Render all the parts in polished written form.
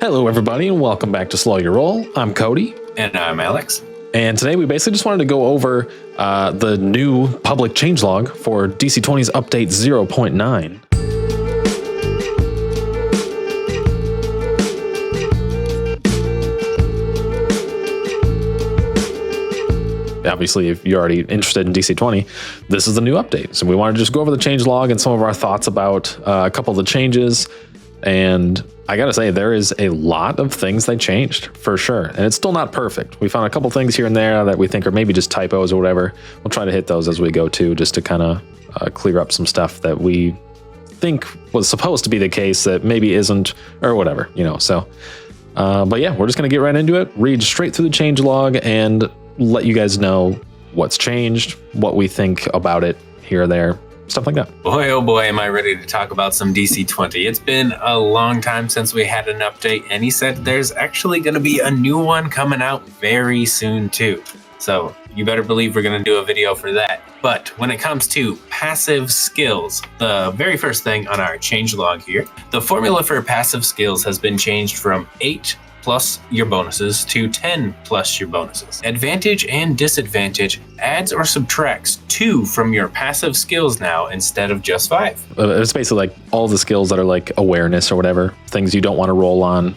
Hello, everybody, and welcome back to Slow Your Roll. I'm Cody. And I'm Alex. And today we basically just wanted to go over the new public changelog for DC20's update 0.9. Obviously, if you're already interested in DC20, this is the new update. So we wanted to just go over the changelog and some of our thoughts about a couple of the changes. And I gotta say, there is a lot of things they changed for sure. And it's still not perfect. We found a couple things here and there that we think are maybe just typos or whatever. We'll try to hit those as we go too, just to kind of clear up some stuff that we think was supposed to be the case that maybe isn't, or whatever, you know. So, but yeah, we're just gonna get right into it, read straight through the changelog, and let you guys know what's changed, what we think about it here or there. Stuff like that. Boy, oh boy, am I ready to talk about some DC20. It's been a long time since we had an update, and he said there's actually going to be a new one coming out very soon too. So you better believe we're going to do a video for that. But when it comes to passive skills, the very first thing on our changelog here, the formula for passive skills has been changed from 8 plus your bonuses to 10 plus your bonuses. Advantage and disadvantage adds or subtracts 2 from your passive skills now instead of just 5. It's basically like all the skills that are like awareness or whatever, things you don't want to roll on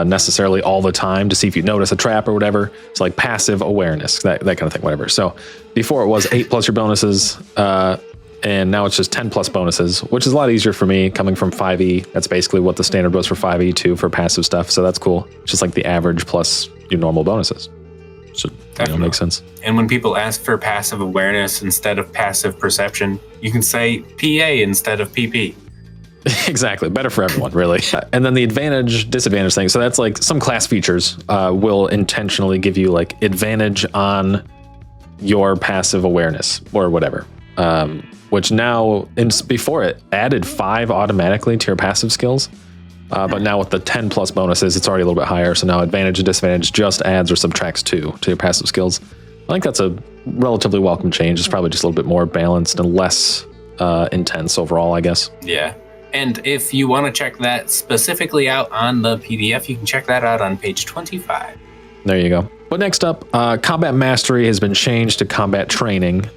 necessarily all the time to see if you notice a trap or whatever. It's like passive awareness, that kind of thing, whatever. So before it was 8 plus your bonuses, and now it's just 10 plus bonuses, which is a lot easier for me coming from 5e. That's basically what the standard was for 5e too for passive stuff. So that's cool. It's just like the average plus your normal bonuses. So that makes sense. And when people ask for passive awareness instead of passive perception, you can say PA instead of PP. Exactly. Better for everyone, really. And then the advantage, disadvantage thing. So that's like some class features will intentionally give you like advantage on your passive awareness or whatever. Which now, before it added 5 automatically to your passive skills. But now with the 10 plus bonuses, it's already a little bit higher. So now advantage and disadvantage just adds or subtracts 2 to your passive skills. I think that's a relatively welcome change. It's probably just a little bit more balanced and less intense overall, I guess. Yeah. And if you want to check that specifically out on the PDF, you can check that out on page 25. There you go. But next up, combat mastery has been changed to combat training.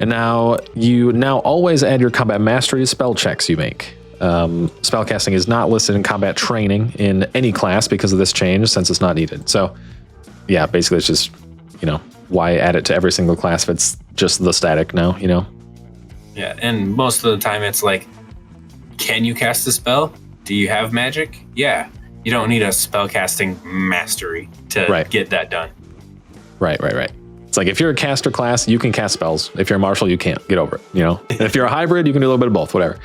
And now you always add your combat mastery to spell checks you make. Spellcasting is not listed in combat training in any class because of this change, since it's not needed. So yeah, basically it's just, why add it to every single class if it's just the static now, Yeah, and most of the time it's like, can you cast a spell? Do you have magic? Yeah. You don't need a spellcasting mastery to get that done. Right. It's like if you're a caster class, you can cast spells. If you're a martial, you can't. Get over it, And if you're a hybrid, you can do a little bit of both, whatever.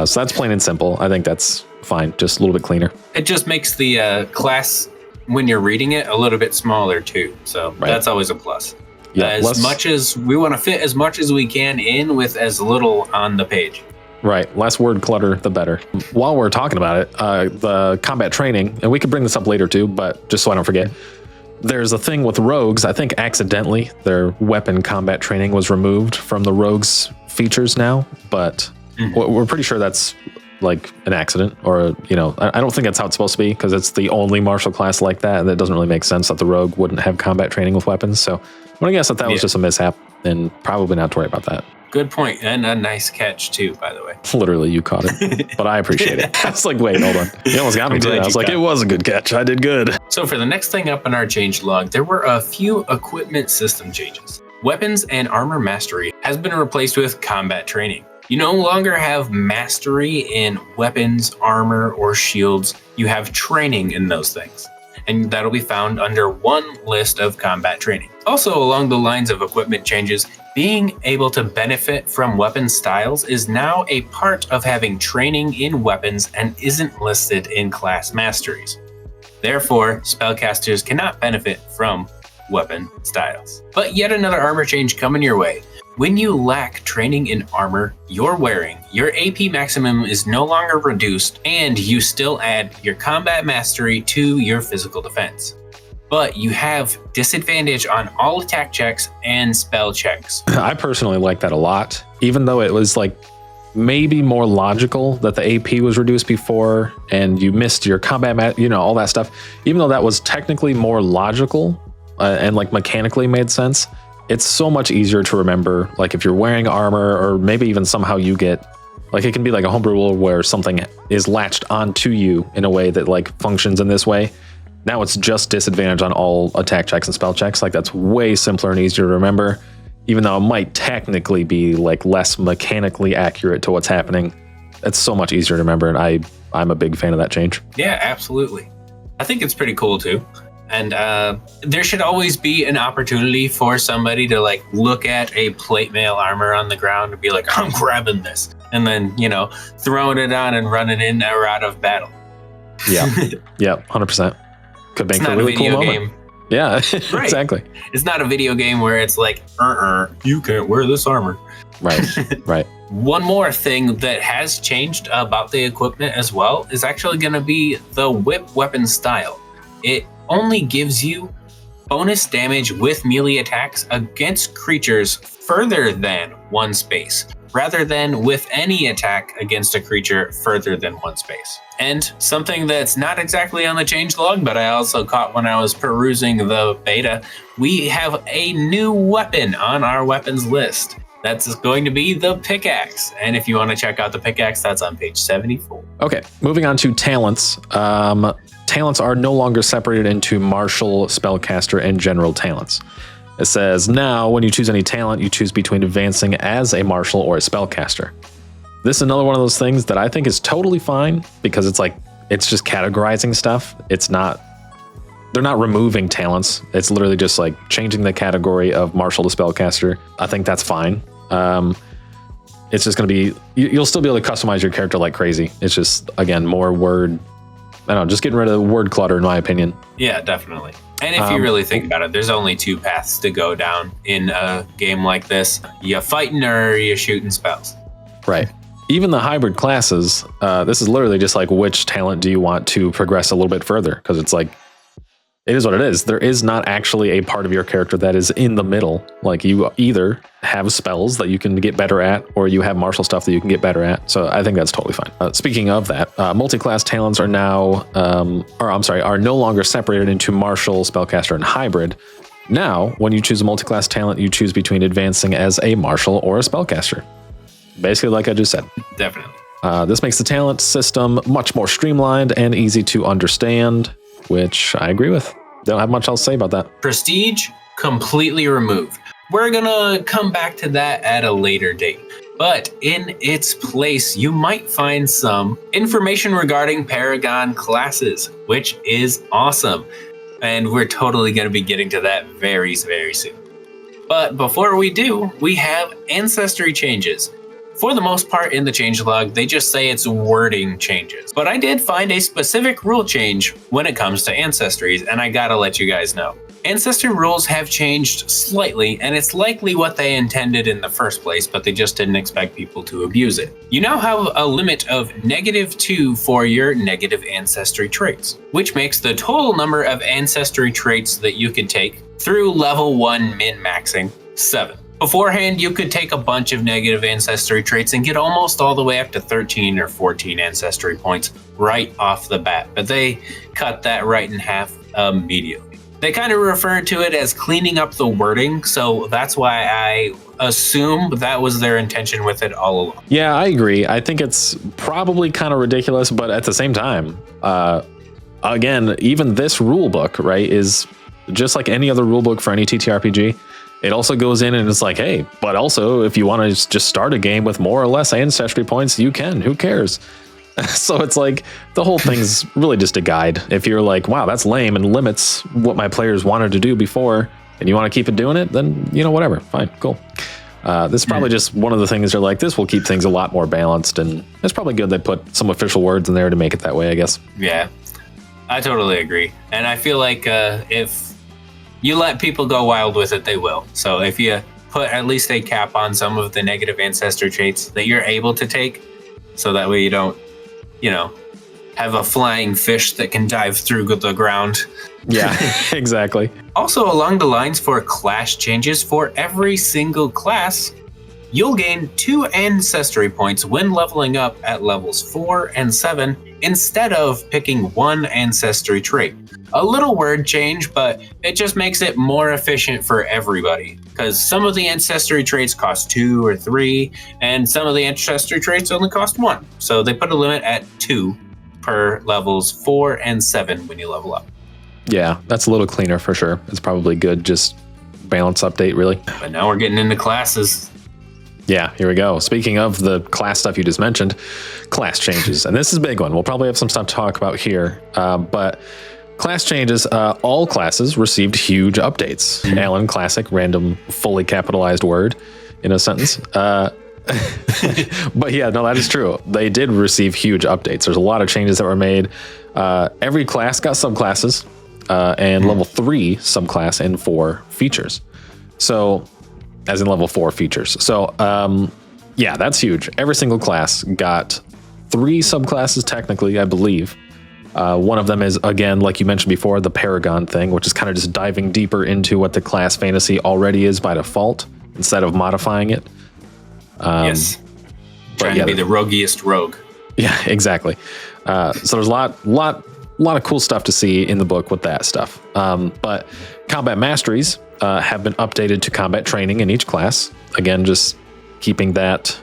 So that's plain and simple. I think that's fine. Just a little bit cleaner. It just makes the class, when you're reading it, a little bit smaller too. So that's always a plus. Yeah, much as we want to fit as much as we can in with as little on the page. Right. Less word clutter, the better. While we're talking about it, the combat training, and we could bring this up later too, but just so I don't forget, there's a thing with rogues. I think accidentally their weapon combat training was removed from the rogues features now, but we're pretty sure that's like an accident, or, I don't think that's how it's supposed to be, because it's the only martial class like that, and it doesn't really make sense that the rogue wouldn't have combat training with weapons. So I'm going to guess that was just a mishap, and probably not to worry about that. Good point, and a nice catch too, by the way. Literally, you caught it, but I appreciate it. I was like, wait, hold on. You almost got me too. I was like, it was a good catch. I did good. So for the next thing up in our changelog, there were a few equipment system changes. Weapons and armor mastery has been replaced with combat training. You no longer have mastery in weapons, armor, or shields. You have training in those things. And that'll be found under one list of combat training. Also, along the lines of equipment changes, being able to benefit from weapon styles is now a part of having training in weapons and isn't listed in class masteries. Therefore, spellcasters cannot benefit from weapon styles. But yet another armor change coming your way. When you lack training in armor you're wearing, your AP maximum is no longer reduced, and you still add your combat mastery to your physical defense. But you have disadvantage on all attack checks and spell checks. I personally like that a lot, even though it was like maybe more logical that the AP was reduced before and you missed your combat, all that stuff. Even though that was technically more logical and like mechanically made sense, it's so much easier to remember. Like if you're wearing armor, or maybe even somehow you get, like it can be like a homebrew rule where something is latched onto you in a way that like functions in this way. Now it's just disadvantage on all attack checks and spell checks. Like that's way simpler and easier to remember, even though it might technically be like less mechanically accurate to what's happening. It's so much easier to remember, and I'm a big fan of that change. Yeah, absolutely. I think it's pretty cool too. And there should always be an opportunity for somebody to like look at a plate mail armor on the ground and be like, I'm grabbing this, and then throwing it on and running in or out of battle. Yeah, yeah, 100%. Could make a really cool moment. Yeah, right. Exactly. It's not a video game where it's like, you can't wear this armor. Right, right. One more thing that has changed about the equipment as well is actually going to be the whip weapon style. It only gives you bonus damage with melee attacks against creatures further than 1 space, rather than with any attack against a creature further than 1 space. And something that's not exactly on the changelog, but I also caught when I was perusing the beta, we have a new weapon on our weapons list. That's going to be the pickaxe. And if you want to check out the pickaxe, that's on page 74. Okay, moving on to talents. Talents are no longer separated into martial, spellcaster, and general talents. It says, now when you choose any talent, you choose between advancing as a martial or a spellcaster. This is another one of those things that I think is totally fine, because it's just categorizing stuff. They're not removing talents. It's literally just like changing the category of martial to spellcaster. I think that's fine. It's just going to be, you'll still be able to customize your character like crazy. It's just, again, more word, I don't know, just getting rid of the word clutter, in my opinion. Yeah, definitely. And if you really think about it, there's only 2 paths to go down in a game like this. You fighting or you shooting spells. Right. Even the hybrid classes, this is literally just like, which talent do you want to progress a little bit further? Because it's like, it is what it is. There is not actually a part of your character that is in the middle. Like you either have spells that you can get better at, or you have martial stuff that you can get better at. So I think that's totally fine. Speaking of that, multi-class talents are now, are no longer separated into martial, spellcaster, and hybrid. Now, when you choose a multi-class talent, you choose between advancing as a martial or a spellcaster. Basically, like I just said. Definitely. This makes the talent system much more streamlined and easy to understand, which I agree with. Don't have much else to say about that. Prestige, completely removed. We're gonna come back to that at a later date. But in its place, you might find some information regarding Paragon classes, which is awesome. And we're totally gonna be getting to that very, very soon. But before we do, we have Ancestry changes. For the most part in the changelog, they just say it's wording changes. But I did find a specific rule change when it comes to ancestries, and I gotta let you guys know. Ancestry rules have changed slightly, and it's likely what they intended in the first place, but they just didn't expect people to abuse it. You now have a limit of -2 for your negative ancestry traits, which makes the total number of ancestry traits that you can take through level 1 min-maxing 7. Beforehand, you could take a bunch of negative ancestry traits and get almost all the way up to 13 or 14 ancestry points right off the bat, but they cut that right in half immediately. They kind of refer to it as cleaning up the wording, so that's why I assume that was their intention with it all along. Yeah, I agree. I think it's probably kind of ridiculous, but at the same time, again, even this rule book, right, is just like any other rule book for any TTRPG. It also goes in and it's like, hey, but also if you want to just start a game with more or less ancestry points, you can. Who cares? So it's like the whole thing's really just a guide. If you're like, wow, that's lame and limits what my players wanted to do before, and you want to keep it doing it, then, whatever. Fine, cool. This is probably just one of the things they're like, this will keep things a lot more balanced, and it's probably good they put some official words in there to make it that way, I guess. Yeah, I totally agree. And I feel like if you let people go wild with it, they will. So if you put at least a cap on some of the negative ancestor traits that you're able to take, so that way you don't, have a flying fish that can dive through the ground. Yeah, exactly. Also, along the lines for class changes for every single class, you'll gain 2 Ancestry points when leveling up at levels 4 and 7 instead of picking 1 Ancestry trait. A little word change, but it just makes it more efficient for everybody. Because some of the Ancestry traits cost 2 or 3, and some of the Ancestry traits only cost 1. So they put a limit at 2 per levels 4 and 7 when you level up. Yeah, that's a little cleaner for sure. It's probably good, just balance update, really. But now we're getting into classes. Yeah, here we go. Speaking of the class stuff you just mentioned, class changes. And this is a big one. We'll probably have some stuff to talk about here. But class changes, all classes received huge updates. Alan, classic, random, fully capitalized word in a sentence. But yeah, no, that is true. They did receive huge updates. There's a lot of changes that were made. Every class got subclasses, and level 3 subclass and 4 features. So, as in level 4 features. So, yeah, that's huge. Every single class got 3 subclasses, technically, I believe. One of them is, again, like you mentioned before, the Paragon thing, which is kind of just diving deeper into what the class fantasy already is by default, instead of modifying it. Yes. Trying to be the roguiest rogue. Yeah, exactly. So there's a lot of cool stuff to see in the book with that stuff. But combat masteries have been updated to combat training in each class. Again, just keeping that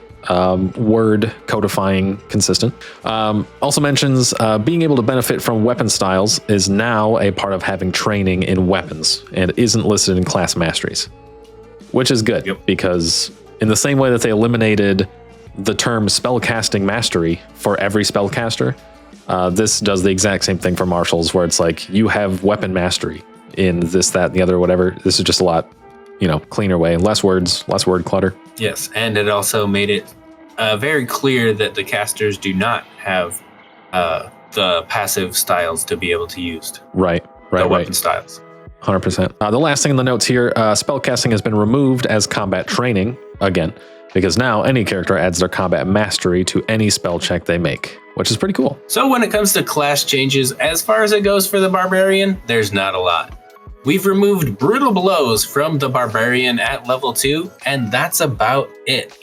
word codifying consistent. Also mentions being able to benefit from weapon styles is now a part of having training in weapons and isn't listed in class masteries, which is good. Yep. Because in the same way that they eliminated the term spellcasting mastery for every spellcaster, this does the exact same thing for martials, where it's like you have weapon mastery in this, that, and the other, whatever. This is just a lot, cleaner way, less words, less word clutter. Yes, and it also made it very clear that the casters do not have the passive styles to be able to use. Right. Weapon styles. 100%. The last thing in the notes here, spellcasting has been removed as combat training again, because now any character adds their combat mastery to any spell check they make, which is pretty cool. So when it comes to class changes, as far as it goes for the Barbarian, there's not a lot. We've removed brutal blows from the Barbarian at level 2, and that's about it.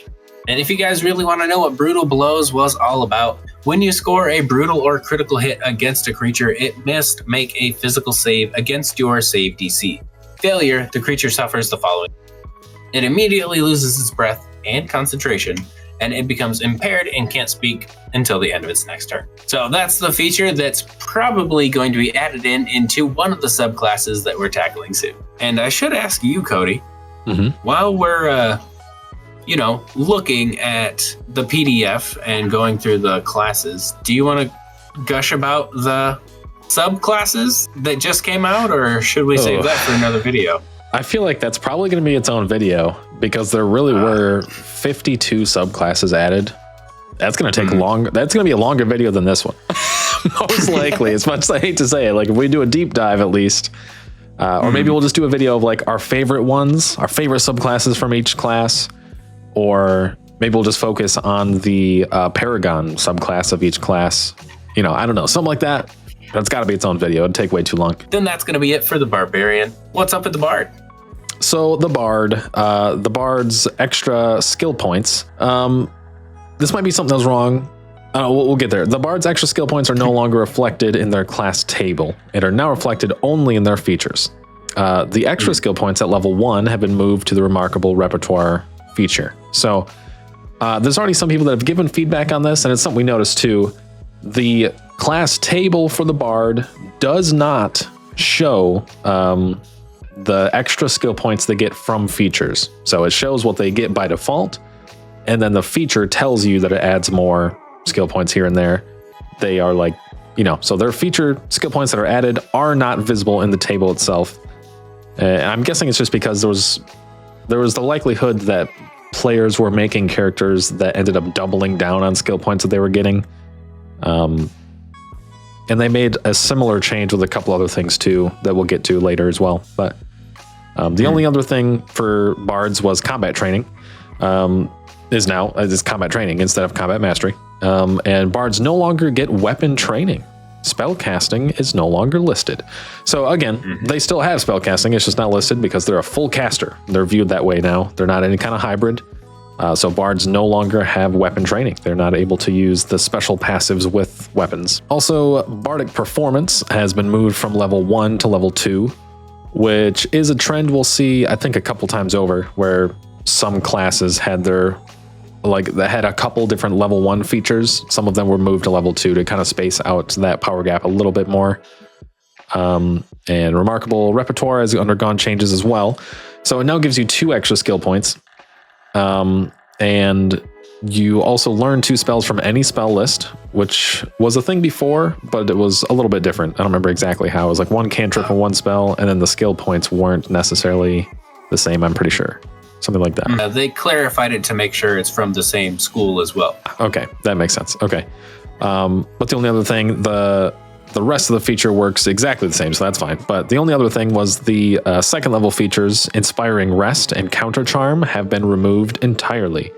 And if you guys really want to know what brutal blows was all about, when you score a brutal or critical hit against a creature, it must make a physical save against your save DC. Failure, the creature suffers the following. It immediately loses its breath and concentration, and it becomes impaired and can't speak until the end of its next turn. So that's the feature that's probably going to be added into one of the subclasses that we're tackling soon. And I should ask you, Cody, while we're looking at the PDF and going through the classes, do you want to gush about the subclasses that just came out, or should we save that for another video? I feel like that's probably going to be its own video, because there really were 52 subclasses added. That's going to take long. That's going to be a longer video than this one. Most likely, as much as I hate to say it. Like, if we do a deep dive at least, or maybe we'll just do a video of like our favorite ones, our favorite subclasses from each class, or maybe we'll just focus on the Paragon subclass of each class. I don't know, something like that. That's got to be its own video. It'd take way too long. Then that's going to be it for the Barbarian. What's up with the Bard? So the Bard's extra skill points. This might be something that was wrong. We'll get there. The Bard's extra skill points are no longer reflected in their class table and are now reflected only in their features. The extra skill points at level 1 have been moved to the Remarkable Repertoire feature. So there's already some people that have given feedback on this, and it's something we noticed too. The class table for the Bard does not show the extra skill points they get from features. So it shows what they get by default, and then the feature tells you that it adds more skill points here and there. They are like, so their feature skill points that are added are not visible in the table itself. I'm guessing it's just because there was the likelihood that players were making characters that ended up doubling down on skill points that they were getting. And they made a similar change with a couple other things too that we'll get to later as well. But the only other thing for Bards was combat training. Is combat training instead of combat mastery. And Bards no longer get weapon training. Spellcasting is no longer listed. So again, they still have spellcasting. It's just not listed because they're a full caster. They're viewed that way now. They're not any kind of hybrid. So bards no longer have weapon training. They're not able to use the special passives with weapons. Also, bardic performance has been moved from level 1 to level 2, which is a trend we'll see, I think, a couple times over, where some classes had they had a couple different level 1 features. Some of them were moved to level 2 to kind of space out that power gap a little bit more. And Remarkable Repertoire has undergone changes as well. So it now gives you 2 extra skill points. And you also learn 2 spells from any spell list, which was a thing before, but it was a little bit different. I don't remember exactly how. It was like 1 cantrip and 1 spell, and then the skill points weren't necessarily the same, I'm pretty sure. Something like that. They clarified it to make sure it's from the same school as well. Okay, that makes sense. Okay. But the only other thing, the rest of the feature works exactly the same, so that's fine. But the only other thing was the second level features, Inspiring Rest and Counter Charm, have been removed entirely.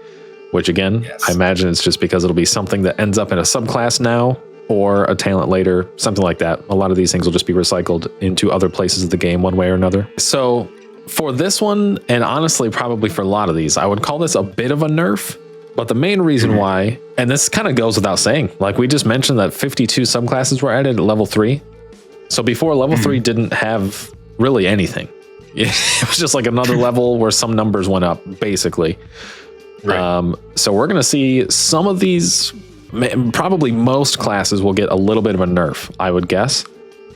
Which again, yes. I imagine it's just because it'll be something that ends up in a subclass now, or a talent later, something like that. A lot of these things will just be recycled into other places of the game one way or another. So for this one, and honestly probably for a lot of these, I would call this a bit of a nerf. But the main reason why, and this kind of goes without saying, like we just mentioned that 52 subclasses were added at level 3. So before, level 3 didn't have really anything. It was just like another level where some numbers went up, basically. Right. So we're going to see some of these, probably most classes will get a little bit of a nerf, I would guess,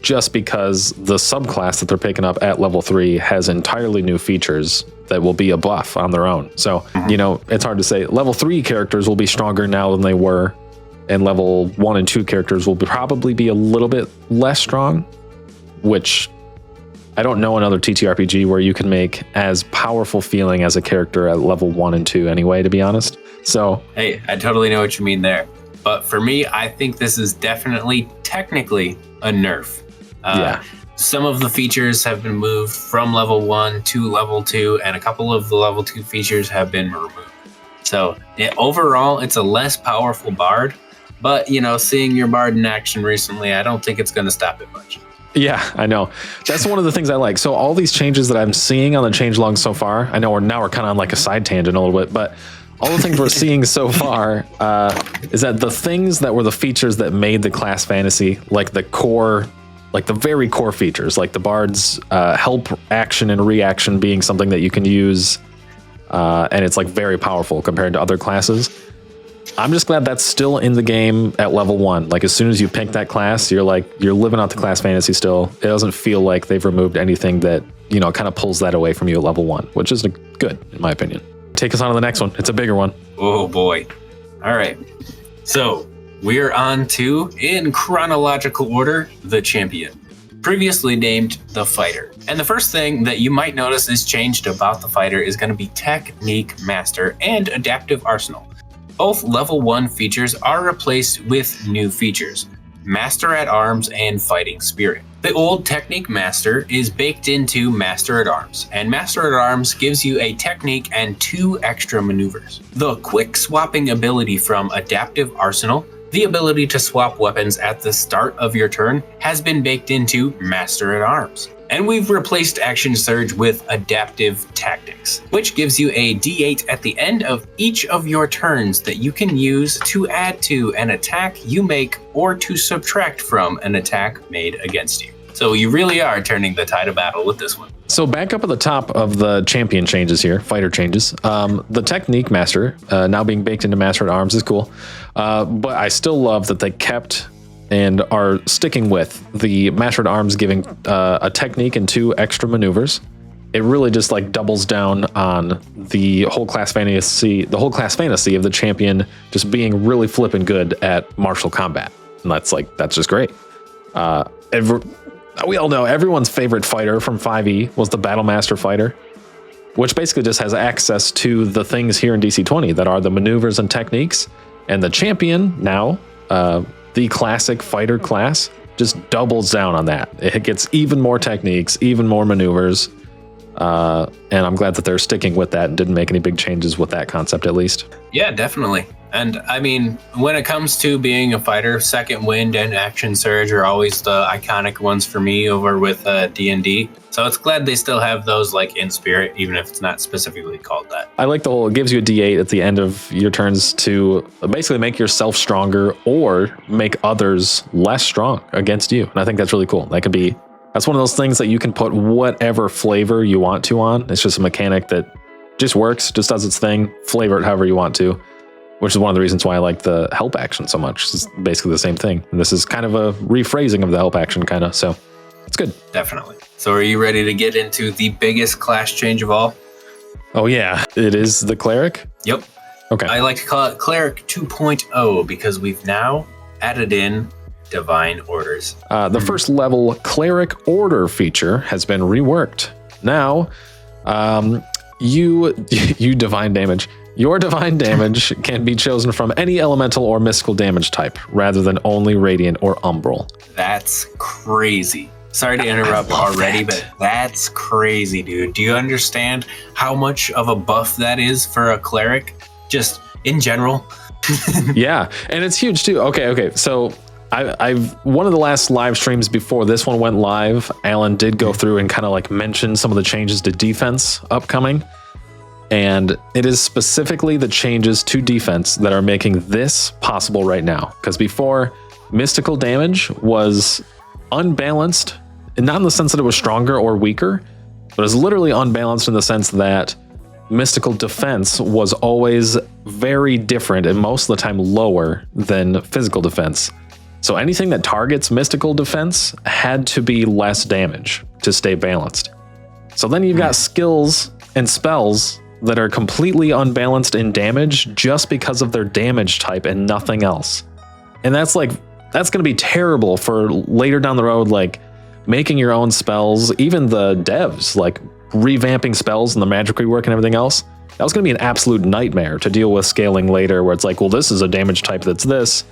just because the subclass that they're picking up at level 3 has entirely new features that will be a buff on their own. So, you know, it's hard to say. Level 3 characters will be stronger now than they were, and level 1 and 2 characters will probably be a little bit less strong, which I don't know another TTRPG where you can make as powerful feeling as a character at level 1 and 2 anyway, to be honest. So, hey, I totally know what you mean there. But for me, I think this is definitely technically a nerf. Yeah. Some of the features have been moved from level 1 to level 2, and a couple of the level 2 features have been removed. So overall, it's a less powerful bard, but you know, seeing your bard in action recently, I don't think it's going to stop it much. Yeah, I know. That's one of the things I like. So all these changes that I'm seeing on the changelog so far, I know we're kind of on like a side tangent a little bit, but all the things we're seeing so far is that the things that were the features that made the class fantasy, like the core, like the very core features, like the bard's help action and reaction being something that you can use, and it's like very powerful compared to other classes. I'm just glad that's still in the game at level 1. Like as soon as you pick that class, you're living out the class fantasy still. It doesn't feel like they've removed anything that, you know, kind of pulls that away from you at level 1, which is good in my opinion. Take us on to the next one. It's a bigger one. Oh boy. All right. So we're on to, in chronological order, the champion, previously named the fighter. And the first thing that you might notice is changed about the fighter is going to be Technique Master and Adaptive Arsenal. Both level 1 features are replaced with new features, Master at Arms and Fighting Spirit. The old Technique Master is baked into Master at Arms, and Master at Arms gives you a technique and 2 extra maneuvers. The quick swapping ability from Adaptive Arsenal, the ability to swap weapons at the start of your turn, has been baked into Master at Arms. And we've replaced Action Surge with Adaptive Tactics, which gives you a D8 at the end of each of your turns that you can use to add to an attack you make or to subtract from an attack made against you. So you really are turning the tide of battle with this one. So back up at the top of the champion changes here, fighter changes. The Technique Master, now being baked into Master at Arms, is cool. But I still love that they kept and are sticking with the Master at Arms giving a technique and 2 extra maneuvers. It really just like doubles down on the whole class fantasy of the champion just being really flippin' good at martial combat. And that's just great. We all know everyone's favorite fighter from 5e was the Battlemaster fighter, which basically just has access to the things here in DC20 that are the maneuvers and techniques. And the champion now, the classic fighter class, just doubles down on that. It gets even more techniques, even more maneuvers, And I'm glad that they're sticking with that and didn't make any big changes with that concept, at least. Yeah, definitely. And I mean, when it comes to being a fighter, Second Wind and Action Surge are always the iconic ones for me over with D&D. So it's glad they still have those like in spirit, even if it's not specifically called that. I like the whole, it gives you a D8 at the end of your turns to basically make yourself stronger or make others less strong against you. And I think that's really cool. That's one of those things that you can put whatever flavor you want to on. It's just a mechanic that just works, just does its thing, flavor it however you want to, which is one of the reasons why I like the help action so much. It's basically the same thing. And this is kind of a rephrasing of the help action kind of, so it's good. Definitely. So are you ready to get into the biggest class change of all? Oh yeah, it is the Cleric? Yep. Okay. I like to call it Cleric 2.0 because we've now added in Divine Orders. The first level Cleric Order feature has been reworked. Now, you divine damage. Your divine damage can be chosen from any elemental or mystical damage type, rather than only radiant or umbral. That's crazy. Sorry to interrupt already, but that's crazy, dude. Do you understand how much of a buff that is for a cleric? Just in general? Yeah, and it's huge too. Okay. So I've one of the last live streams before this one went live, Alan did go through and kind of like mention some of the changes to defense upcoming. And it is specifically the changes to defense that are making this possible right now. Because before, mystical damage was unbalanced, and not in the sense that it was stronger or weaker, but it was literally unbalanced in the sense that mystical defense was always very different and most of the time lower than physical defense. So anything that targets mystical defense had to be less damage to stay balanced. So then you've got skills and spells that are completely unbalanced in damage just because of their damage type and nothing else. And that's going to be terrible for later down the road, like making your own spells, even the devs, like revamping spells and the magic rework and everything else. That was going to be an absolute nightmare to deal with scaling later, where it's like, well, this is a damage type that's this.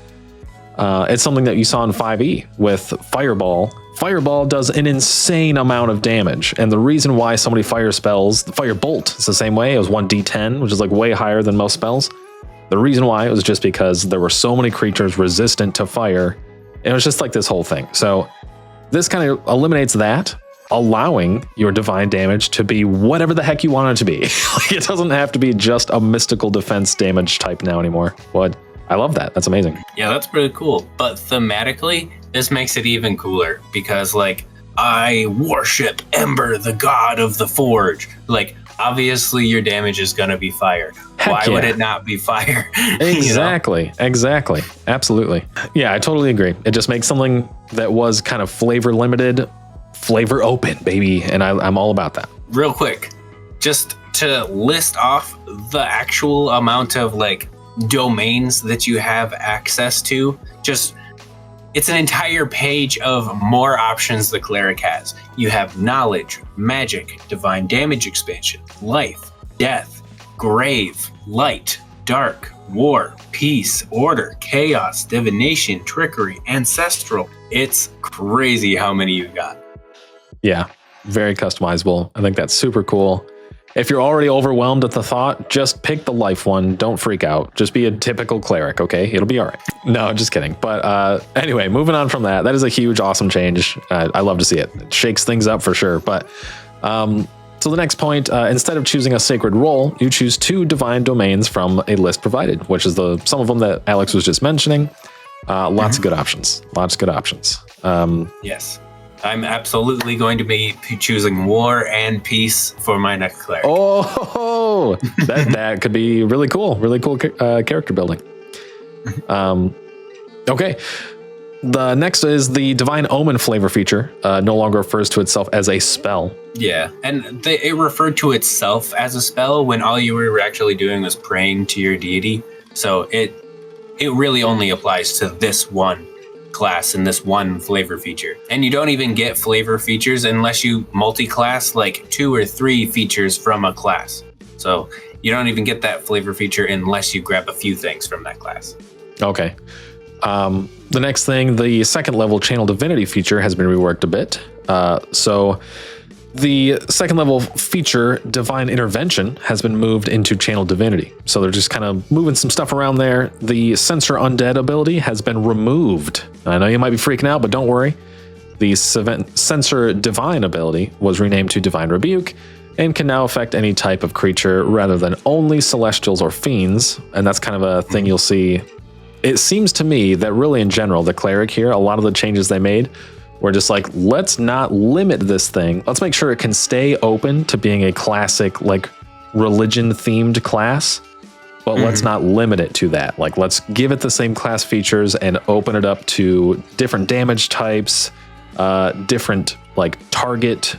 It's something that you saw in 5e with Fireball. Fireball does an insane amount of damage, and the reason why so many fire spells, the Firebolt, it's the same way. It was 1d10, which is like way higher than most spells. The reason why it was just because there were so many creatures resistant to fire. It was just like this whole thing. So this kind of eliminates that, allowing your divine damage to be whatever the heck you want it to be. Like, it doesn't have to be just a mystical defense damage type now anymore. But I love that. That's amazing. Yeah, that's pretty cool. But thematically, this makes it even cooler because, like, I worship Ember, the god of the forge. Like, obviously your damage is going to be fire. Why would it not be fire? Exactly. You know? Exactly. Absolutely. Yeah, I totally agree. It just makes something that was kind of flavor limited, flavor open, baby. And I'm all about that. Real quick, just to list off the actual amount of, like, domains that you have access to, just it's an entire page of more options the cleric has. You have knowledge, magic, divine damage expansion, life, death, grave, light, dark, war, peace, order, chaos, divination, trickery, ancestral. It's crazy how many you've got. Yeah, very customizable. I think that's super cool. If you're already overwhelmed at the thought, just pick the life one. Don't freak out. Just be a typical cleric, okay? It'll be all right. No, just kidding. But anyway, moving on from that, that is a huge, awesome change. I love to see it. It shakes things up for sure. But so the next point, instead of choosing a sacred role, you choose 2 divine domains from a list provided, which is some of them that Alex was just mentioning. Lots of good options. Lots of good options. Yes. I'm absolutely going to be choosing war and peace for my next cleric. Oh, that could be really cool. Really cool character building. Okay. The next is the Divine Omen flavor feature. No longer refers to itself as a spell. Yeah, and it referred to itself as a spell when all you were actually doing was praying to your deity. So it really only applies to this one class and this one flavor feature. And you don't even get flavor features unless you multi-class like 2 or 3 features from a class. So you don't even get that flavor feature unless you grab a few things from that class. Okay. The next thing, the second level Channel Divinity feature has been reworked a bit. So The second level feature, Divine Intervention, has been moved into Channel Divinity. So they're just kind of moving some stuff around there. The Censor Undead ability has been removed. I know you might be freaking out, but don't worry. The Censor Divine ability was renamed to Divine Rebuke and can now affect any type of creature rather than only Celestials or Fiends. And that's kind of a thing you'll see. It seems to me that really in general, the Cleric here, a lot of the changes they made we're just like, let's not limit this thing. Let's make sure it can stay open to being a classic, like, religion-themed class, but let's not limit it to that. Like, let's give it the same class features and open it up to different damage types, different, like, target.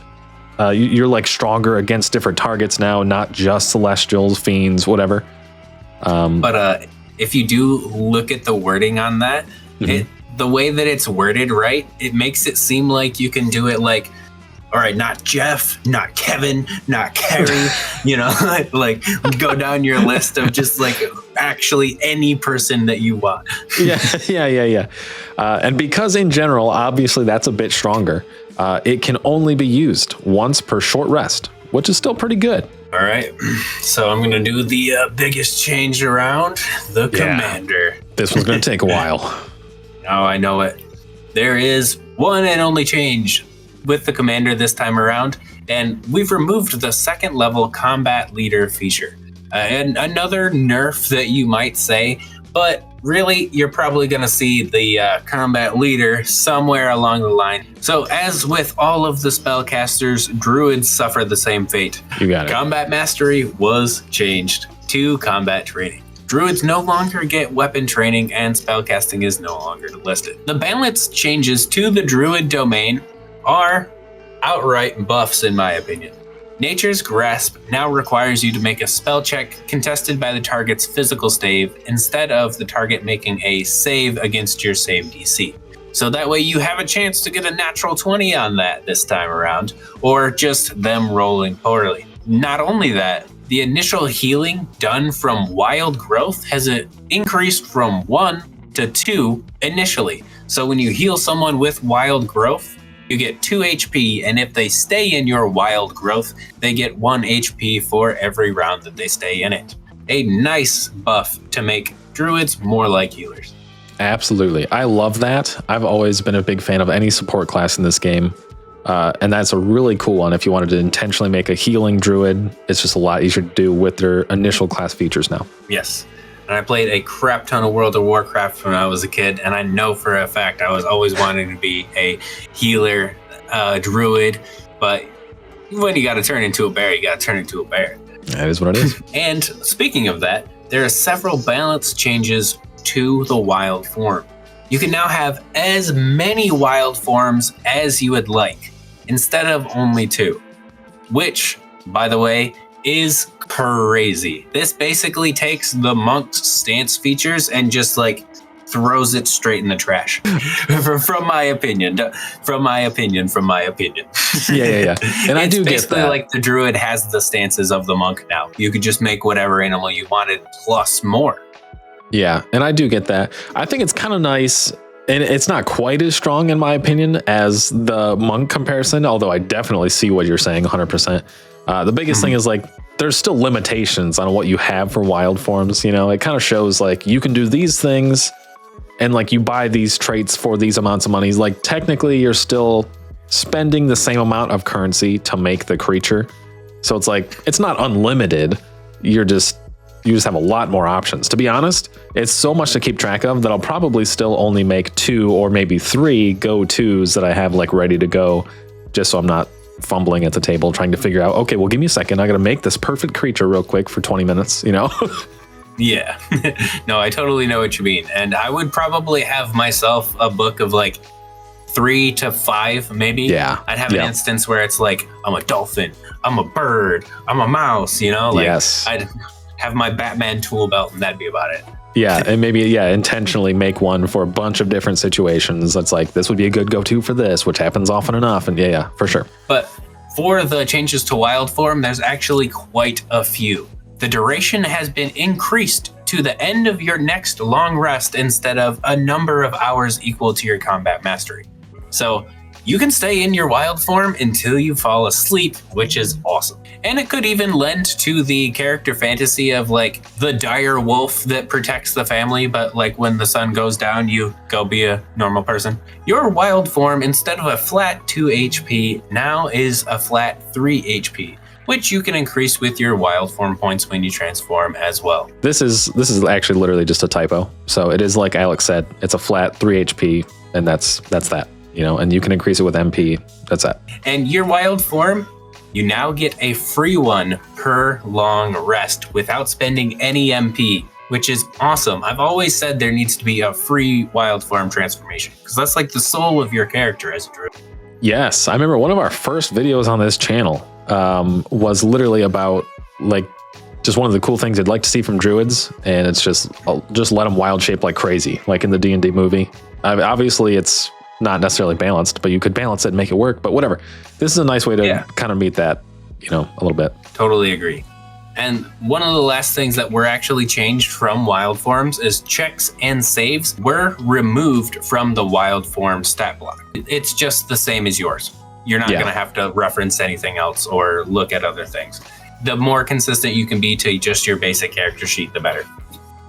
You're, like, stronger against different targets now, not just Celestials, Fiends, whatever. But if you do look at the wording on that, the way that it's worded, right, it makes it seem like you can do it like, all right, not Jeff, not Kevin, not Carrie, you know, like go down your list of just like actually any person that you want. Yeah. And because in general, obviously that's a bit stronger, it can only be used once per short rest, which is still pretty good. All right, so I'm going to do the biggest change around, the commander. This one's going to take a while. Oh, I know it. There is one and only change with the commander this time around, and we've removed the second level combat leader feature. And another nerf that you might say, but really you're probably going to see the combat leader somewhere along the line. So as with all of the spellcasters, druids suffer the same fate. You got it. Combat mastery was changed to combat training. Druids no longer get weapon training and spellcasting is no longer listed. The balance changes to the druid domain are outright buffs in my opinion. Nature's Grasp now requires you to make a spell check contested by the target's physical save instead of the target making a save against your save DC. So that way you have a chance to get a natural 20 on that this time around, or just them rolling poorly. Not only that, the initial healing done from wild growth has increased from 1 to 2 initially. So when you heal someone with wild growth, you get 2 HP, and if they stay in your wild growth, they get 1 HP for every round that they stay in it. A nice buff to make druids more like healers. Absolutely. I love that. I've always been a big fan of any support class in this game. And that's a really cool one. If you wanted to intentionally make a healing druid, it's just a lot easier to do with their initial class features now. Yes. And I played a crap ton of World of Warcraft when I was a kid, and I know for a fact I was always wanting to be a healer druid, but when you got to turn into a bear, you got to turn into a bear. That is what it is. And speaking of that, there are several balance changes to the wild form. You can now have as many wild forms as you would like, instead of only 2, which, by the way, is crazy. This basically takes the monk's stance features and just like throws it straight in the trash. From my opinion. Yeah. And I do get basically that. like the druid has the stances of the monk now. You could just make whatever animal you wanted plus more. Yeah, and I do get that. I think it's kind of nice, and it's not quite as strong in my opinion as the monk comparison, although I definitely see what you're saying 100%. The biggest thing is like there's still limitations on what you have for wild forms. You know, it kind of shows like you can do these things and like you buy these traits for these amounts of money. Like technically you're still spending the same amount of currency to make the creature. So it's like, it's not unlimited. You just have a lot more options. To be honest, it's so much to keep track of that I'll probably still only make 2 or maybe 3 go-tos that I have like ready to go, just so I'm not fumbling at the table trying to figure out, okay, well, give me a second. I got to make this perfect creature real quick for 20 minutes, you know? Yeah. No, I totally know what you mean. And I would probably have myself a book of like 3 to 5, maybe. Yeah. I'd have an instance where it's like, I'm a dolphin, I'm a bird, I'm a mouse, you know? Like, yes. I'd have my Batman tool belt and that'd be about it. Yeah, and maybe, intentionally make one for a bunch of different situations. That's like, this would be a good go-to for this, which happens often enough. And yeah, for sure. But for the changes to wild form, there's actually quite a few. The duration has been increased to the end of your next long rest instead of a number of hours equal to your combat mastery. So You can stay in your wild form until you fall asleep, which is awesome. And it could even lend to the character fantasy of like the dire wolf that protects the family, but like when the sun goes down, you go be a normal person. Your wild form, instead of a flat 2 HP, now is a flat 3 HP, which you can increase with your wild form points when you transform as well. This is actually literally just a typo. So it is like Alex said, it's a flat 3 HP, and that's that. You know, and you can increase it with MP. That's that. And your wild form, you now get a free one per long rest without spending any MP, which is awesome. I've always said there needs to be a free wild form transformation because that's like the soul of your character as a druid. Yes, I remember one of our first videos on this channel was literally about like just one of the cool things I'd like to see from druids, and it's just let them wild shape like crazy, like in the D&D movie. Obviously, it's not necessarily balanced, but you could balance it and make it work. But whatever. This is a nice way to kind of meet that, you know, a little bit. Totally agree. And one of the last things that were actually changed from wild forms is checks and saves were removed from the wild form stat block. It's just the same as yours. You're not going to have to reference anything else or look at other things. The more consistent you can be to just your basic character sheet, the better.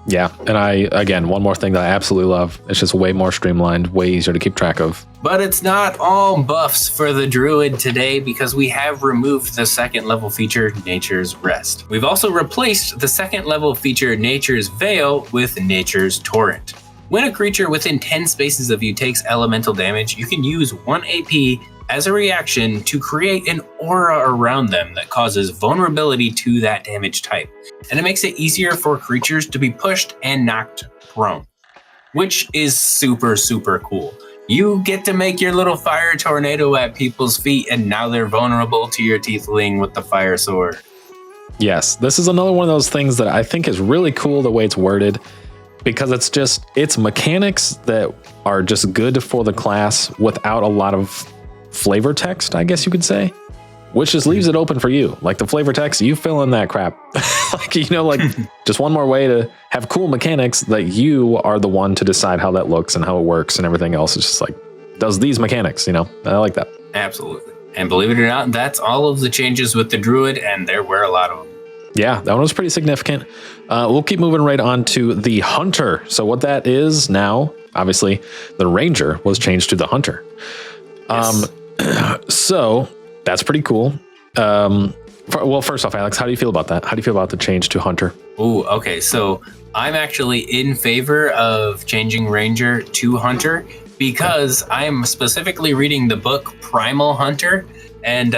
Yeah, and again, one more thing that I absolutely love. It's just way more streamlined, way easier to keep track of. But it's not all buffs for the druid today because we have removed the second level feature, Nature's Rest. We've also replaced the second level feature, Nature's Veil, with Nature's Torrent. When a creature within 10 spaces of you takes elemental damage, you can use 1 AP as a reaction to create an aura around them that causes vulnerability to that damage type. And it makes it easier for creatures to be pushed and knocked prone, which is super, super cool. You get to make your little fire tornado at people's feet, and now they're vulnerable to your tiefling with the fire sword. Yes, this is another one of those things that I think is really cool the way it's worded, because it's mechanics that are just good for the class without a lot of flavor text, I guess you could say, which just leaves it open for you. Like the flavor text, you fill in that crap. Like, you know, like just one more way to have cool mechanics that you are the one to decide how that looks and how it works, and everything else is just like does these mechanics, you know. I like that. Absolutely. And believe it or not, that's all of the changes with the druid, and there were a lot of them. Yeah, that one was pretty significant. We'll keep moving right on to the hunter. So what that is now, obviously the ranger was changed to the hunter. Yes. So that's pretty cool. Well, first off, Alex, how do you feel about that? How do you feel about the change to hunter? Ooh, okay. So I'm actually in favor of changing ranger to hunter because I'm specifically reading the book Primal Hunter, and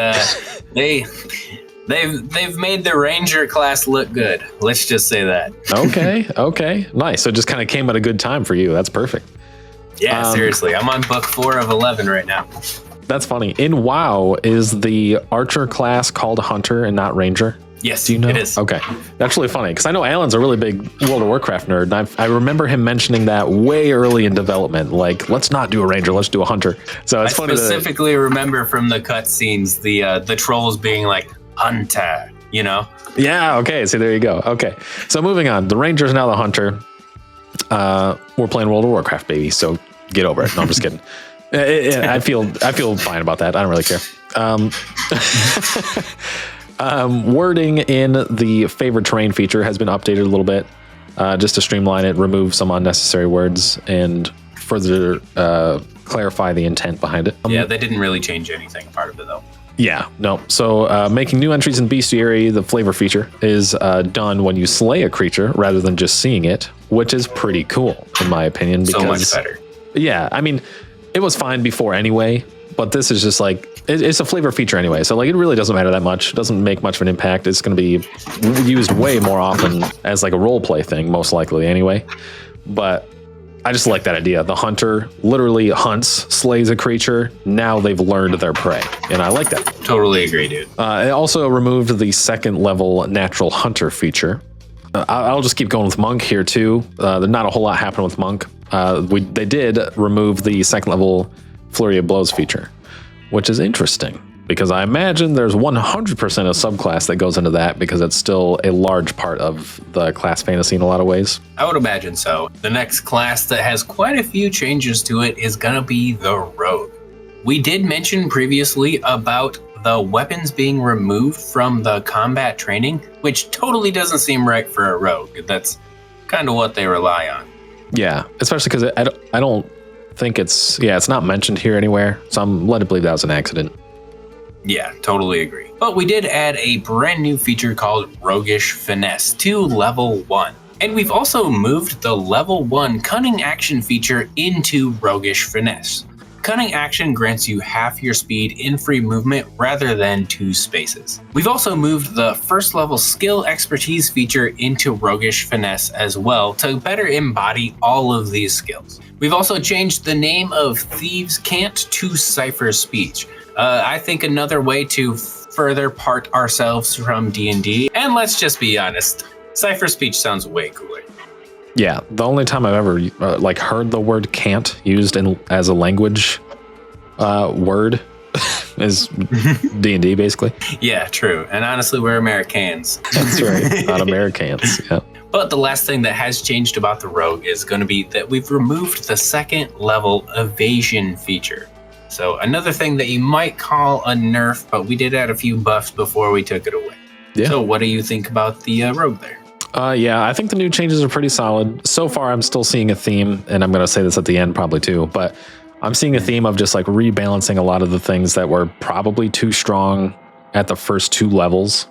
they've made the ranger class look good. Let's just say that. Okay, nice. So it just kind of came at a good time for you. That's perfect. Yeah, seriously. I'm on book 4 of 11 right now. That's funny. In WoW, is the archer class called hunter and not ranger? Yes, do you know? It is. Okay, that's really funny because I know Alan's a really big World of Warcraft nerd, and I remember him mentioning that way early in development. Like, let's not do a ranger, let's do a hunter. So it's funny. I specifically remember from the cutscenes the trolls being like hunter, you know? Yeah. Okay. So there you go. Okay. So moving on, the ranger is now the hunter. We're playing World of Warcraft, baby. So get over it. No, I'm just kidding. I feel fine about that. I don't really care. Wording in the favorite terrain feature has been updated a little bit, just to streamline it, remove some unnecessary words, and further clarify the intent behind it. Yeah, they didn't really change anything part of it though. Yeah, no. So making new entries in bestiary, the flavor feature, is done when you slay a creature rather than just seeing it, which is pretty cool in my opinion. Because, so much better. Yeah, I mean, it was fine before anyway, but this is just like, it's a flavor feature anyway. So like, it really doesn't matter that much. It doesn't make much of an impact. It's going to be used way more often as like a role play thing, most likely anyway. But I just like that idea. The hunter literally hunts, slays a creature. Now they've learned their prey. And I like that. Totally agree, dude. It also removed the second level natural hunter feature. I'll just keep going with monk here too. There's not a whole lot happened with monk. They did remove the second level flurry of blows feature, which is interesting because I imagine there's 100% a subclass that goes into that because it's still a large part of the class fantasy in a lot of ways. I would imagine so. The next class that has quite a few changes to it is going to be the rogue, We did mention previously about the weapons being removed from the combat training, which totally doesn't seem right for a rogue. That's kind of what they rely on. Yeah, especially because I don't think it's not mentioned here anywhere, so I'm led to believe that was an accident. Yeah, totally agree. But we did add a brand new feature called Roguish Finesse to level 1. And we've also moved the level 1 Cunning Action feature into Roguish Finesse. Cunning Action grants you half your speed in free movement rather than 2 spaces. We've also moved the first level Skill Expertise feature into Roguish Finesse as well to better embody all of these skills. We've also changed the name of Thieves' Cant to Cipher Speech. I think another way to further part ourselves from D&D, and let's just be honest, Cipher Speech sounds way cooler. Yeah, the only time I've ever heard the word "can't" used as a language word is D&D, basically. Yeah, true. And honestly, we're Americans. That's right, not Americans. Yeah. But the last thing that has changed about the Rogue is going to be that we've removed the second level Evasion feature. So another thing that you might call a nerf, but we did add a few buffs before we took it away. Yeah. So what do you think about the Rogue there? Yeah, I think the new changes are pretty solid. So far, I'm still seeing a theme, and I'm going to say this at the end probably too, but I'm seeing a theme of just like rebalancing a lot of the things that were probably too strong at the first 2 levels,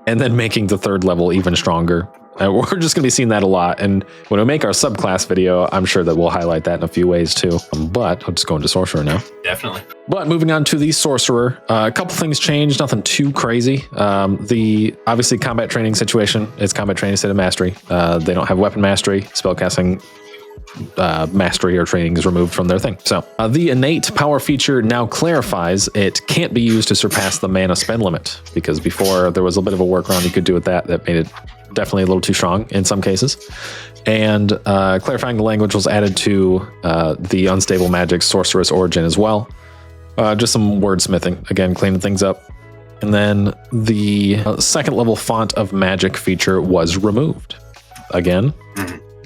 and then making the 3rd level even stronger. We're just going to be seeing that a lot. And when we make our subclass video, I'm sure that we'll highlight that in a few ways too. But I'll just go into sorcerer now. Definitely. But moving on to the sorcerer, a couple things changed, nothing too crazy. The obviously combat training situation is combat training state of mastery. They don't have weapon mastery, spellcasting mastery or training is removed from their thing. So the innate power feature now clarifies it can't be used to surpass the mana spend limit, because before there was a bit of a workaround you could do with that made it definitely a little too strong in some cases. And clarifying the language was added to the unstable magic sorceress origin as well. Just some wordsmithing, again, cleaning things up. And then the second level font of magic feature was removed. Again,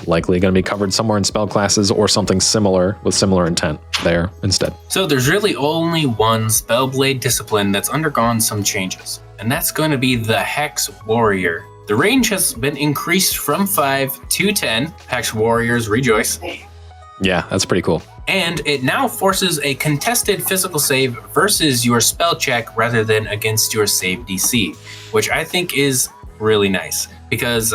likely going to be covered somewhere in spell classes or something similar with similar intent there instead. So there's really only one Spellblade discipline that's undergone some changes, and that's going to be the Hex Warrior. The range has been increased from 5 to 10. Hex Warriors rejoice. Yeah, that's pretty cool. And it now forces a contested physical save versus your spell check rather than against your save DC, which I think is really nice because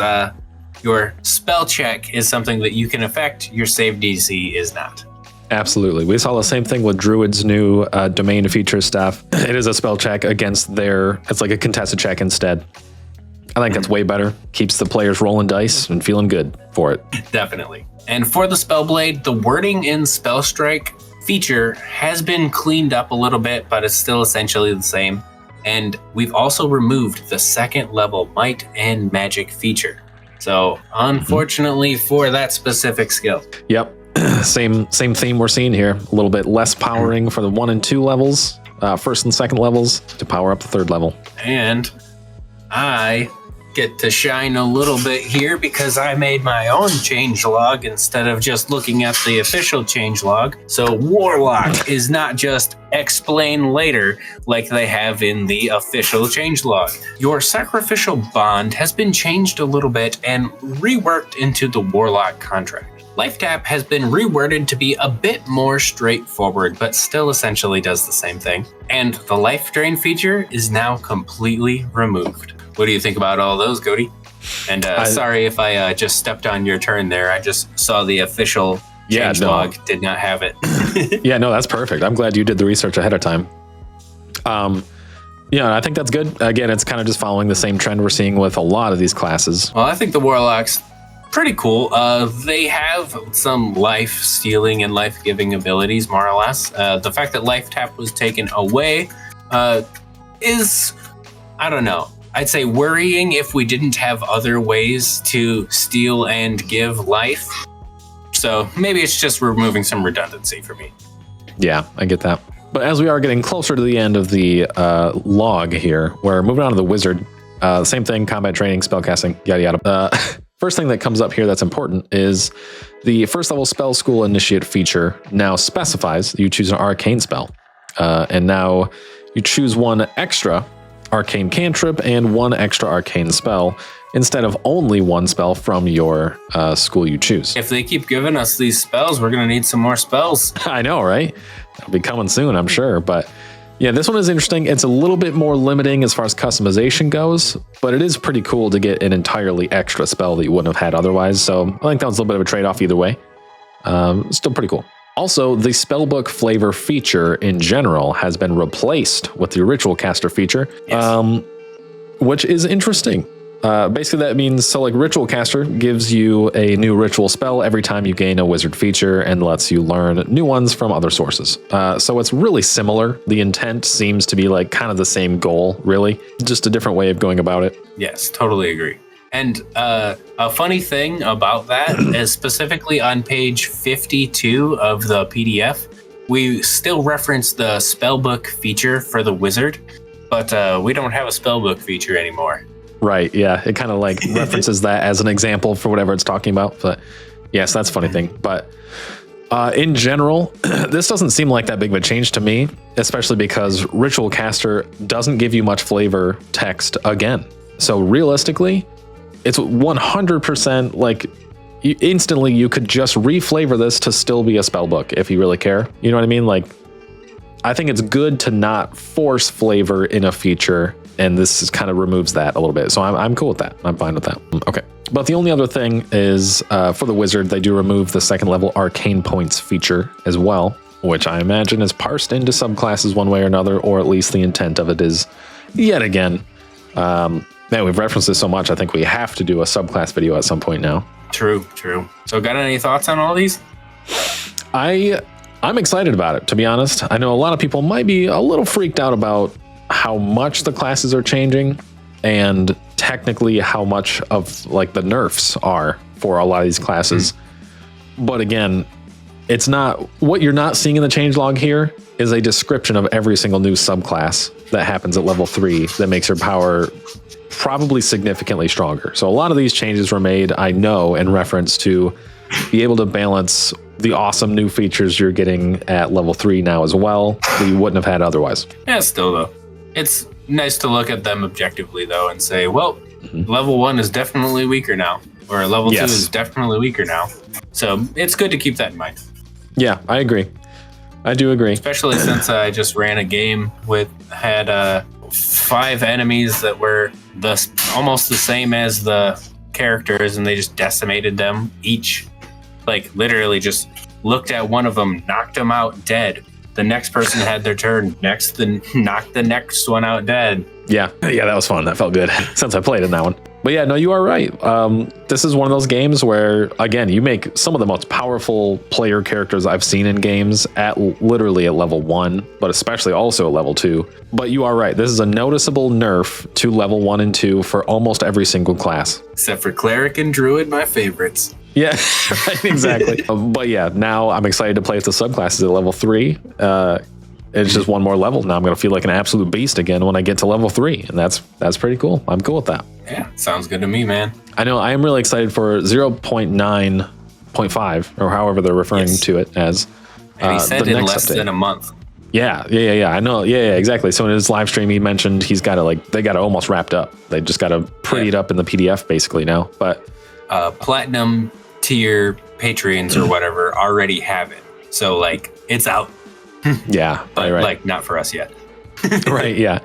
your spell check is something that you can affect, your save DC is not. Absolutely. We saw the same thing with Druid's new domain feature stuff. It is a spell check against it's like a contested check instead. I think that's way better. Keeps the players rolling dice and feeling good for it. Definitely. And for the Spellblade, the wording in Spell Strike feature has been cleaned up a little bit, but it's still essentially the same. And we've also removed the second level Might and Magic feature. So unfortunately for that specific skill. Yep. Same theme we're seeing here. A little bit less powering for the 1 and 2 levels, first and second levels, to power up the 3rd level. And I get to shine a little bit here because I made my own changelog instead of just looking at the official changelog. So warlock is not just explain later like they have in the official changelog. Your sacrificial bond has been changed a little bit and reworked into the warlock contract. Life Tap has been reworded to be a bit more straightforward, but still essentially does the same thing. And the Life Drain feature is now completely removed. What do you think about all those, Cody? And sorry if I just stepped on your turn there. I just saw the official changelog did not have it. Yeah, no, that's perfect. I'm glad you did the research ahead of time. Yeah, I think that's good. Again, it's kind of just following the same trend we're seeing with a lot of these classes. Well, I think the Warlocks pretty cool. They have some life stealing and life giving abilities, more or less. The fact that Life Tap was taken away is, I don't know. I'd say worrying if we didn't have other ways to steal and give life. So maybe it's just removing some redundancy for me. Yeah, I get that. But as we are getting closer to the end of the log here, we're moving on to the wizard. Same thing, combat training, spellcasting, yada yada. First thing that comes up here that's important is the first level spell school initiate feature now specifies that you choose an arcane spell. And now you choose one extra arcane cantrip and one extra arcane spell instead of only one spell from your school you choose. If they keep giving us these spells, we're going to need some more spells. I know, right? It'll be coming soon, I'm sure. But yeah, this one is interesting. It's a little bit more limiting as far as customization goes, but it is pretty cool to get an entirely extra spell that you wouldn't have had otherwise. So I think that was a little bit of a trade-off either way. Still pretty cool. Also, the spellbook flavor feature in general has been replaced with the ritual caster feature, yes. Which is interesting. Basically, that means, so like ritual caster gives you a new ritual spell every time you gain a wizard feature and lets you learn new ones from other sources. So it's really similar. The intent seems to be like kind of the same goal, really, just a different way of going about it. Yes, totally agree. And a funny thing about that is specifically on page 52 of the PDF, we still reference the spellbook feature for the wizard, but we don't have a spellbook feature anymore. Right, yeah. It kind of like references that as an example for whatever it's talking about. But yes, that's a funny thing. But in general, this doesn't seem like that big of a change to me, especially because Ritual Caster doesn't give you much flavor text again. So realistically, it's 100% like instantly you could just reflavor this to still be a spell book if you really care. You know what I mean? Like, I think it's good to not force flavor in a feature, and this kind of removes that a little bit. So I'm cool with that. I'm fine with that. Okay. But the only other thing is for the wizard, they do remove the second level arcane points feature as well, which I imagine is parsed into subclasses one way or another, or at least the intent of it is yet again. Man, we've referenced this so much, I think we have to do a subclass video at some point now. True. So got any thoughts on all these? I'm excited about it, to be honest. I know a lot of people might be a little freaked out about how much the classes are changing and technically how much of like the nerfs are for a lot of these classes. But again, it's not what you're not seeing in the changelog here is a description of every single new subclass that happens at level 3 that makes your power probably significantly stronger. So a lot of these changes were made, I know, in reference to be able to balance the awesome new features you're getting at level 3 now as well that you wouldn't have had otherwise. Yeah, still though. It's nice to look at them objectively though and say, well, level 1 is definitely weaker now, or level 2 is definitely weaker now. So it's good to keep that in mind. Yeah, I agree. I do agree. Especially since I just ran a game had 5 enemies that were almost the same as the characters, and they just decimated them each. Like literally just looked at one of them, knocked them out dead. The next person had their turn, knocked the next one out dead. Yeah, that was fun. That felt good since I played in that one. But yeah, no, you are right. This is one of those games where, again, you make some of the most powerful player characters I've seen in games at literally at level 1, but especially also at level 2. But you are right. This is a noticeable nerf to level 1 and 2 for almost every single class. Except for Cleric and Druid, my favorites. Yeah, right, exactly. But yeah, now I'm excited to play with the subclasses at level 3. It's just one more level. Now I'm going to feel like an absolute beast again when I get to level 3. And that's pretty cool. I'm cool with that. Yeah, sounds good to me, man. I know. I am really excited for 0.9.5 or however they're referring to it as. And he said in less than a month. Yeah. I know. Yeah, exactly. So in his live stream, he mentioned they got it almost wrapped up. They just got to pretty it up in the PDF basically now. But platinum tier Patreons or whatever already have it. So like it's out. Yeah, but right. Like not for us yet. Right, yeah.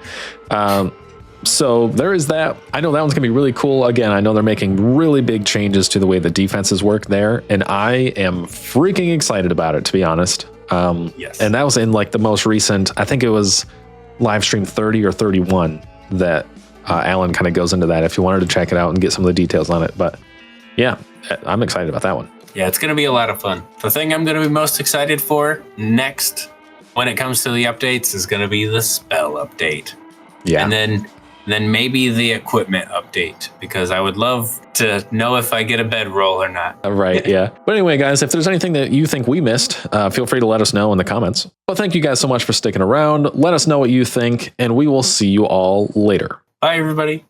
So there is that. I know that one's gonna be really cool. Again, I know they're making really big changes to the way the defenses work there, and I am freaking excited about it, to be honest. Yes. And that was in like the most recent, I think it was live stream 30 or 31 that Alan kind of goes into that if you wanted to check it out and get some of the details on it. But yeah, I'm excited about that one. Yeah, it's going to be a lot of fun. The thing I'm going to be most excited for next when it comes to the updates is going to be the spell update. Yeah. And then maybe the equipment update, because I would love to know if I get a bedroll or not. Right, yeah. But anyway, guys, if there's anything that you think we missed, feel free to let us know in the comments. But thank you guys so much for sticking around. Let us know what you think, and we will see you all later. Bye, everybody.